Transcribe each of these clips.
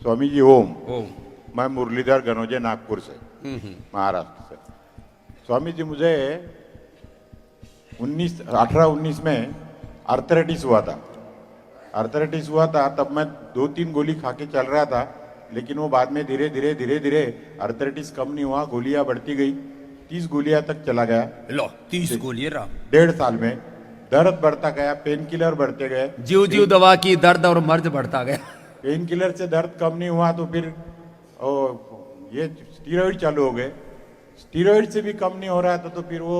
स्वामी जी ओम। ओम। मैं मुरलीधर गनोजे नागपुर से, महाराष्ट्र से। स्वामी जी मुझे 18-19 में आर्थराइटिस हुआ था। आर्थराइटिस हुआ था तब मैं 2-3 गोली खा के चल रहा था, लेकिन वो बाद में धीरे धीरे आर्थराइटिस कम नहीं हुआ, गोलियां बढ़ती गई, 30 गोलियां तक चला गया। लो 30 गोलियां राम। 1.5 साल में दर्द बढ़ता गया, पेन किलर बढ़ते गए, जीव जीव दवा की दर्द और मर्ज बढ़ता गया। पेन किलर से दर्द कम नहीं हुआ तो फिर ये स्टीरॉइड चालू हो गए, स्टीरॉइड से भी कम नहीं हो रहा था तो फिर वो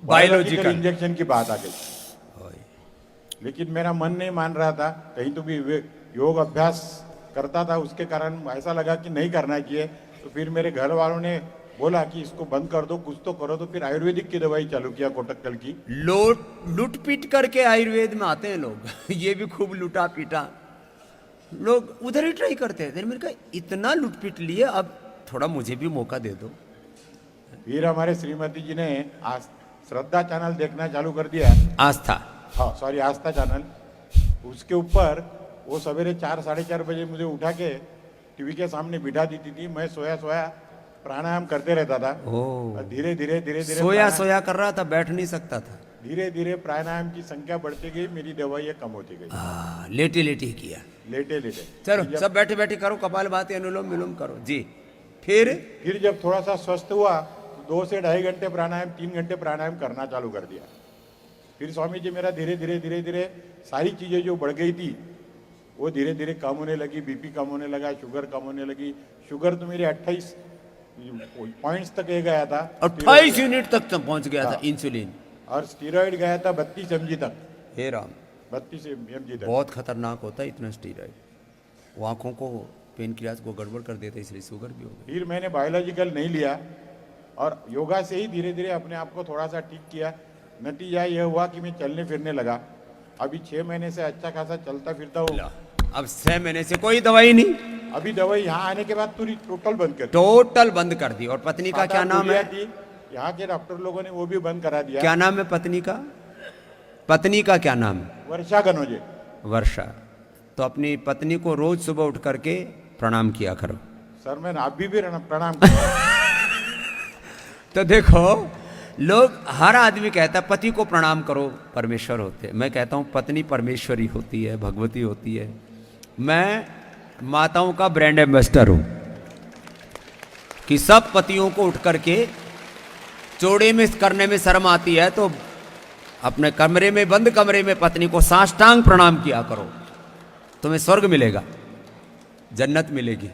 बायोलॉजिकल इंजेक्शन की बात आ गई। लेकिन मेरा मन नहीं मान रहा था, कहीं तो भी योग अभ्यास करता था, उसके कारण ऐसा लगा कि नहीं करना चाहिए। तो फिर मेरे घर वालों ने बोला कि इसको बंद कर दो, कुछ तो करो। तो फिर आयुर्वेदिक की दवाई चालू किया, कोटक्कल की। लूट पीट करके आयुर्वेद में आते हैं लोग। ये भी खूब लूटा पीटा, लोग उधर ही ट्राई करते हैं। मैंने कहा इतना लूट पीट लिए, अब थोड़ा मुझे भी मौका दे दो। फिर हमारे श्रीमती जी ने श्रद्धा चैनल देखना चालू कर दिया। आस्था, हाँ सॉरी, आस्था चैनल। उसके ऊपर वो सवेरे 4-4:30 बजे मुझे उठा के टीवी के सामने बिठा देती थी। मैं सोया सोया प्राणायाम करते रहता था। धीरे धीरे सोया कर रहा था, बैठ नहीं सकता था। धीरे धीरे प्राणायाम की संख्या बढ़ती गई, मेरी दवाइयाँ कम होती गई। लेटे लेटे किया, लेटे चलो सब बैठे बैठे करो, कपालभाति अनुलोम विलोम करो जी। फिर जब थोड़ा सा स्वस्थ हुआ तो 2 से 2.5 घंटे प्राणायाम, 3 घंटे प्राणायाम करना चालू कर दिया। फिर स्वामी जी मेरा धीरे धीरे सारी चीजें जो बढ़ गई थी वो धीरे धीरे कम होने लगी। बीपी कम होने लगा, शुगर कम होने लगी। शुगर तो मेरी 28 पॉइंट्स तक ये गया था, 28 यूनिट तक पहुंच गया था इंसुलिन। और स्टीरॉइड गया था 32 mg तक। हे राम, 32 mg तक। बहुत खतरनाक होता है इतना स्टीरॉइड, वो आंखों को, पेन क्रियाज को गड़बड़ कर देता है, इसलिए शुगर भी हो गई। फिर मैंने बायोलॉजिकल नहीं लिया और योगा से ही धीरे धीरे अपने आप को थोड़ा सा ठीक किया। नतीजा यह हुआ कि मैं चलने फिरने लगा। अभी 6 महीने से अच्छा खासा चलता फिरता हूँ। अब 6 महीने से कोई दवाई नहीं? अभी दवाई यहाँ आने के बाद पूरी टोटल बंद कर दी। और पत्नी का क्या नाम है? यहाँ के डॉक्टर लोगों ने वो भी बंद करा दिया। क्या नाम है पत्नी का? पत्नी का क्या नाम है? वर्षा गनोजे। वर्षा। तो अपनी पत्नी को रोज सुबह उठ करके प्रणाम किया करो। सर मैं अभी भी प्रणाम तो देखो, लोग, हर आदमी कहता है पति को प्रणाम करो, परमेश्वर होते हैं। मैं कहता हूं पत्नी परमेश्वरी होती है, भगवती होती है। मैं माताओं का ब्रांड एम्बेसडर हूं कि सब पतियों को उठ करके चौड़े में करने में शर्म आती है तो अपने कमरे में, बंद कमरे में पत्नी को साष्टांग प्रणाम किया करो, तुम्हें स्वर्ग मिलेगा, जन्नत मिलेगी।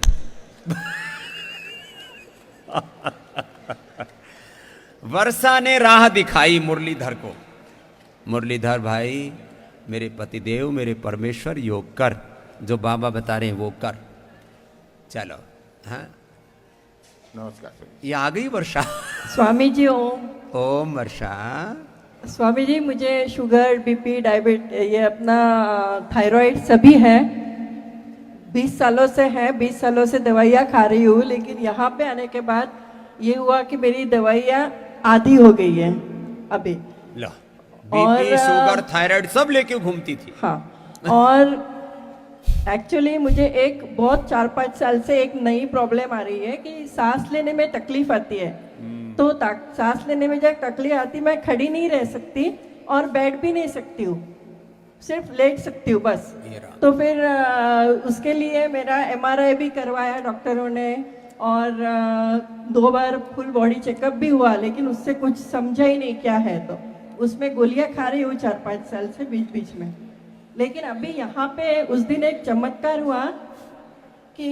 वर्षा ने राह दिखाई मुरलीधर को। मुरलीधर भाई, मेरे पतिदेव, मेरे परमेश्वर, योग कर, जो बाबा बता रहे हैं वो कर। चलो, हाँ नमस्कार। ये आ गई वर्षा। स्वामी जी ओम। ओम वर्षा। स्वामी जी मुझे शुगर, बीपी, डायबिटीज, ये अपना थायराइड सभी है, 20 सालों से है। 20 सालों से दवाइयाँ खा रही हूँ, लेकिन यहाँ पे आने के बाद ये हुआ कि मेरी दवाइयाँ आधी हो गई है अभी। लो, बीपी, शुगर, थायराइड सब लेके घूमती थी। हाँ, और एक्चुअली मुझे एक बहुत 4-5 साल से एक नई प्रॉब्लम आ रही है कि सांस लेने में तकलीफ आती है। तो सांस लेने में जब तकलीफ आती, मैं खड़ी नहीं रह सकती और बैठ भी नहीं सकती हूँ, सिर्फ लेट सकती हूँ बस। तो फिर उसके लिए मेरा MRI भी करवाया डॉक्टरों ने और 2 बार फुल बॉडी चेकअप भी हुआ, लेकिन उससे कुछ समझा ही नहीं क्या है। तो उसमें गोलियां खा रही हूँ 4-5 साल से बीच बीच में। लेकिन अभी यहाँ पे उस दिन एक चमत्कार हुआ कि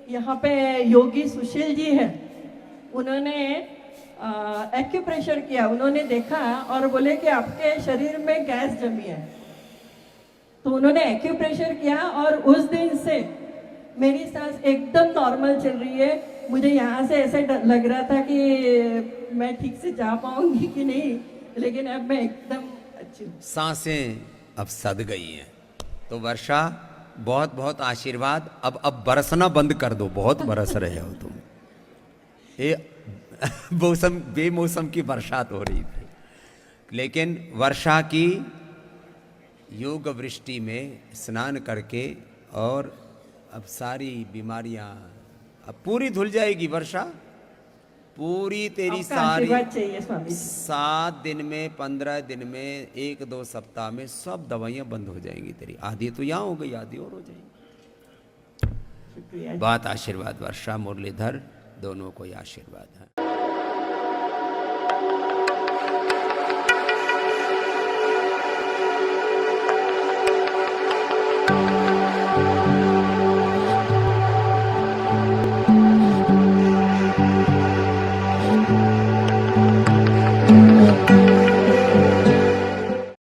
यहाँ पे योगी सुशील जी है, उन्होंने एक्यूप्रेशर किया। उन्होंने देखा और बोले कि आपके शरीर में गैस जमी है। तो उन्होंने एक्यूप्रेशर किया और उस दिन से मेरी सांस एकदम नॉर्मल चल रही है। मुझे यहाँ से ऐसे लग रहा था कि मैं ठीक से जा पाऊंगी कि नहीं, लेकिन अब मैं एकदम अच्छी हूँ। सांसें अब सद गई हैं। तो वर्षा, बहुत बहुत आशीर्वाद। अब बरसना बंद कर दो, बहुत बरस रहे हो तुम। ये बेमौसम की बरसात हो रही थी, लेकिन वर्षा की योग वृष्टि में स्नान करके और अब सारी बीमारियां अब पूरी धुल जाएगी वर्षा, पूरी तेरी आपका सारी आशीर्वाद चाहिए स्वामी जी। 7 दिन में, 15 दिन में, 1-2 सप्ताह में सब दवाइयां बंद हो जाएंगी तेरी। आधी तो यहाँ हो गई, आधी और हो जाएंगी। शुक्रिया। बात आशीर्वाद वर्षा मुरलीधर दोनों को ही आशीर्वाद है।